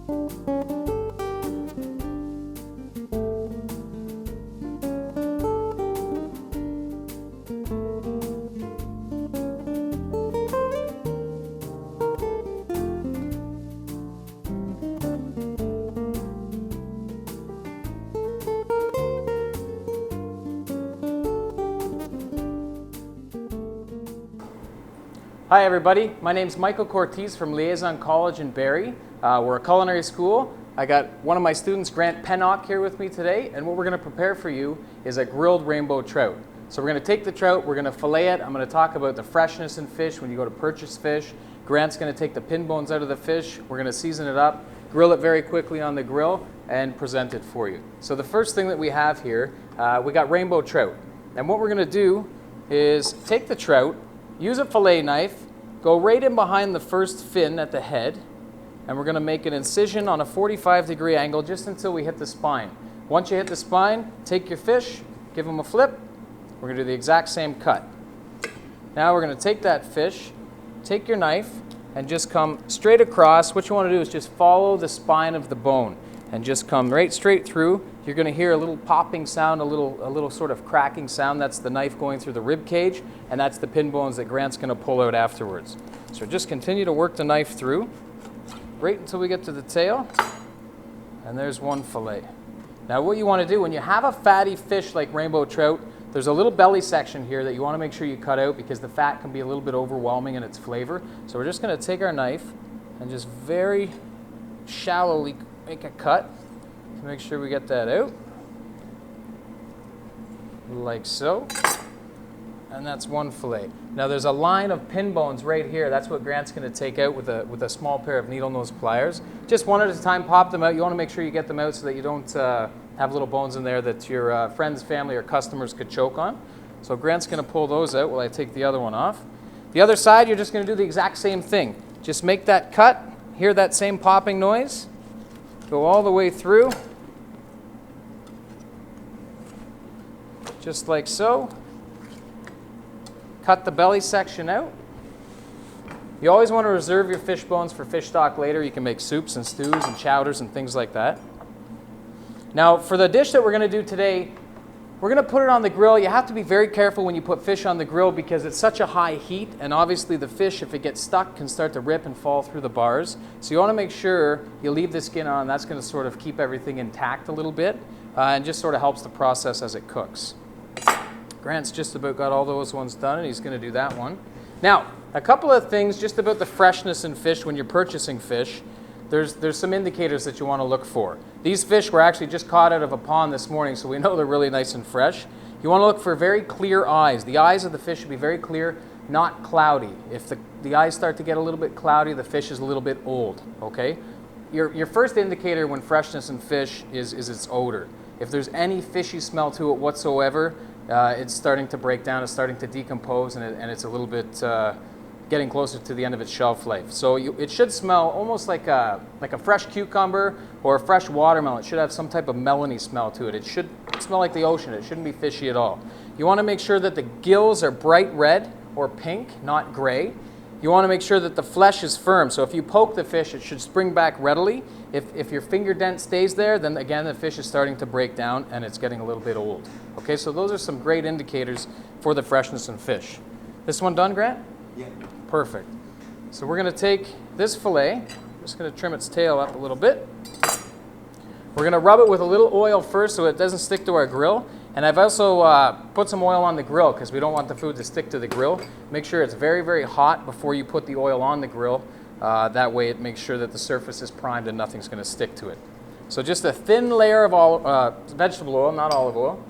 Hi everybody, my name is Michael Cortez from Liaison College in Barrie. We're a culinary school. I got one of my students, Grant Pennock, here with me today, and what we're going to prepare for you is a grilled rainbow trout. So we're going to take the trout, we're going to fillet it. I'm going to talk about the freshness in fish when you go to purchase fish. Grant's going to take the pin bones out of the fish. We're going to season it up, grill it very quickly on the grill, and present it for you. So the first thing that we have here, we got rainbow trout. And what we're going to do is take the trout, use a fillet knife, go right in behind the first fin at the head, and we're going to make an incision on a 45-degree angle just until we hit the spine. Once you hit the spine, take your fish, give them a flip. We're going to do the exact same cut. Now we're going to take that fish, take your knife, and just come straight across. What you want to do is just follow the spine of the bone and just come right straight through. You're going to hear a little popping sound, a little sort of cracking sound. That's the knife going through the rib cage, and that's the pin bones that Grant's going to pull out afterwards. So just continue to work the knife through right until we get to the tail, and there's one fillet. Now what you want to do when you have a fatty fish like rainbow trout, there's a little belly section here that you want to make sure you cut out because the fat can be a little bit overwhelming in its flavor. So we're just going to take our knife and just very shallowly make a cut to make sure we get that out, like so. And that's one fillet. Now there's a line of pin bones right here. That's what Grant's going to take out with a small pair of needle nose pliers. Just one at a time, pop them out. You want to make sure you get them out so that you don't have little bones in there that your friends, family, or customers could choke on. So Grant's going to pull those out while I take the other one off. The other side, you're just going to do the exact same thing. Just make that cut, hear that same popping noise, go all the way through, just like so. Cut the belly section out. You always want to reserve your fish bones for fish stock later. You can make soups and stews and chowders and things like that. Now for the dish that we're going to do today, we're going to put it on the grill. You have to be very careful when you put fish on the grill because it's such a high heat, and obviously the fish, if it gets stuck, can start to rip and fall through the bars. So you want to make sure you leave the skin on. That's going to sort of keep everything intact a little bit and just sort of helps the process as it cooks. Grant's just about got all those ones done, and he's going to do that one. Now, a couple of things just about the freshness in fish when you're purchasing fish. There's some indicators that you want to look for. These fish were actually just caught out of a pond this morning, so we know they're really nice and fresh. You want to look for very clear eyes. The eyes of the fish should be very clear, not cloudy. If the eyes start to get a little bit cloudy, the fish is a little bit old, okay? Your first indicator when freshness in fish is its odor. If there's any fishy smell to it whatsoever, it's starting to break down, it's starting to decompose, and it's a little bit getting closer to the end of its shelf life. So it should smell almost like a fresh cucumber or a fresh watermelon. It should have some type of melony smell to it. It should smell like the ocean. It shouldn't be fishy at all. You want to make sure that the gills are bright red or pink, not gray. You want to make sure that the flesh is firm. So if you poke the fish, it should spring back readily. If your finger dent stays there, then again the fish is starting to break down and it's getting a little bit old. Okay, so those are some great indicators for the freshness in fish. This one done, Grant? Yeah. Perfect. So we're going to take this fillet. I'm just going to trim its tail up a little bit. We're going to rub it with a little oil first so it doesn't stick to our grill. And I've also put some oil on the grill because we don't want the food to stick to the grill. Make sure it's very, very hot before you put the oil on the grill. That way it makes sure that the surface is primed and nothing's going to stick to it. So just a thin layer of vegetable oil, not olive oil.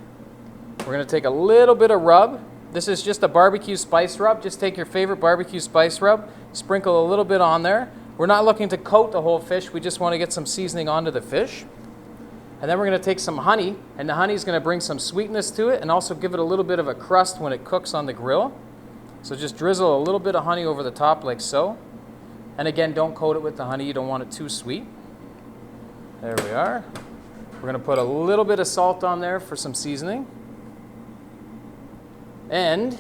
We're going to take a little bit of rub. This is just a barbecue spice rub. Just take your favorite barbecue spice rub, sprinkle a little bit on there. We're not looking to coat the whole fish. We just want to get some seasoning onto the fish. And then we're going to take some honey, and the honey is going to bring some sweetness to it and also give it a little bit of a crust when it cooks on the grill. So just drizzle a little bit of honey over the top like so. And again, don't coat it with the honey. You don't want it too sweet. There we are. We're going to put a little bit of salt on there for some seasoning. And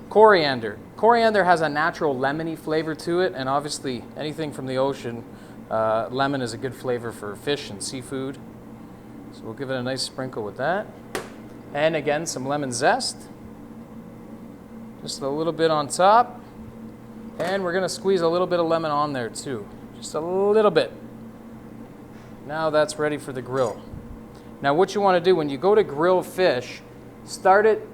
coriander. Coriander has a natural lemony flavor to it, and obviously anything from the ocean Lemon is a good flavor for fish and seafood. So we'll give it a nice sprinkle with that. And again, some lemon zest. Just a little bit on top. And we're going to squeeze a little bit of lemon on there too. Just a little bit. Now that's ready for the grill. Now what you want to do when you go to grill fish, start it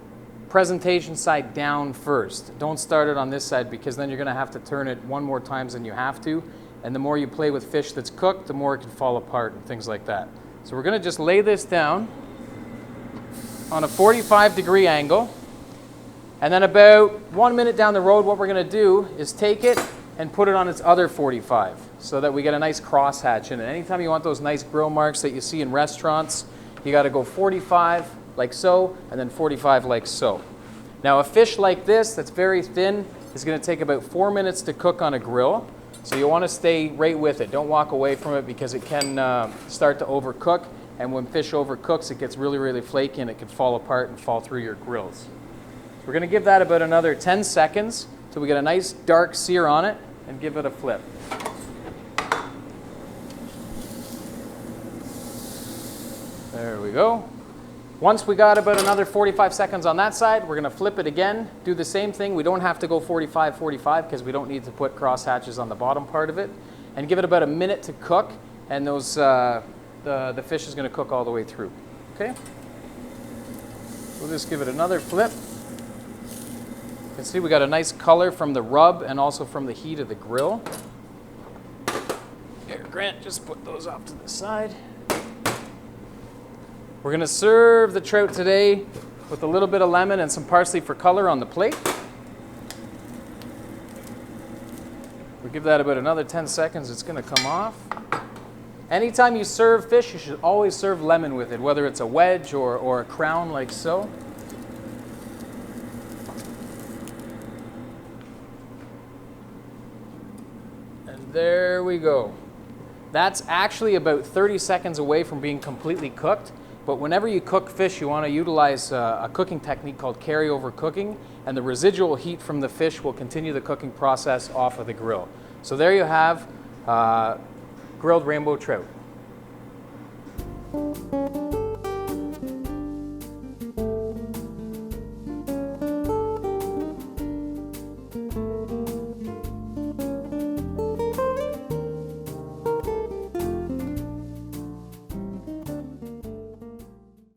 presentation side down first. Don't start it on this side because then you're going to have to turn it one more times than you have to. And the more you play with fish that's cooked, the more it can fall apart and things like that. So we're going to just lay this down on a 45-degree angle. And then about 1 minute down the road, what we're going to do is take it and put it on its other 45 so that we get a nice crosshatch in it. Anytime you want those nice grill marks that you see in restaurants, you got to go 45 like so, and then 45 like so. Now a fish like this that's very thin is going to take about 4 minutes to cook on a grill. So you want to stay right with it. Don't walk away from it because it can start to overcook. And when fish overcooks, it gets really, really flaky and it can fall apart and fall through your grills. So we're going to give that about another 10 seconds till we get a nice dark sear on it and give it a flip. There we go. Once we got about another 45 seconds on that side, we're going to flip it again, do the same thing. We don't have to go 45 because we don't need to put cross hatches on the bottom part of it. And give it about a minute to cook, and those the fish is going to cook all the way through. Okay? We'll just give it another flip. You can see we got a nice color from the rub and also from the heat of the grill. Here, Grant, just put those off to the side. We're going to serve the trout today with a little bit of lemon and some parsley for color on the plate. We'll give that about another 10 seconds. It's going to come off. Anytime you serve fish, you should always serve lemon with it, whether it's a wedge or a crown like so. And there we go. That's actually about 30 seconds away from being completely cooked. But whenever you cook fish, you want to utilize a cooking technique called carryover cooking, and the residual heat from the fish will continue the cooking process off of the grill. So there you have grilled rainbow trout.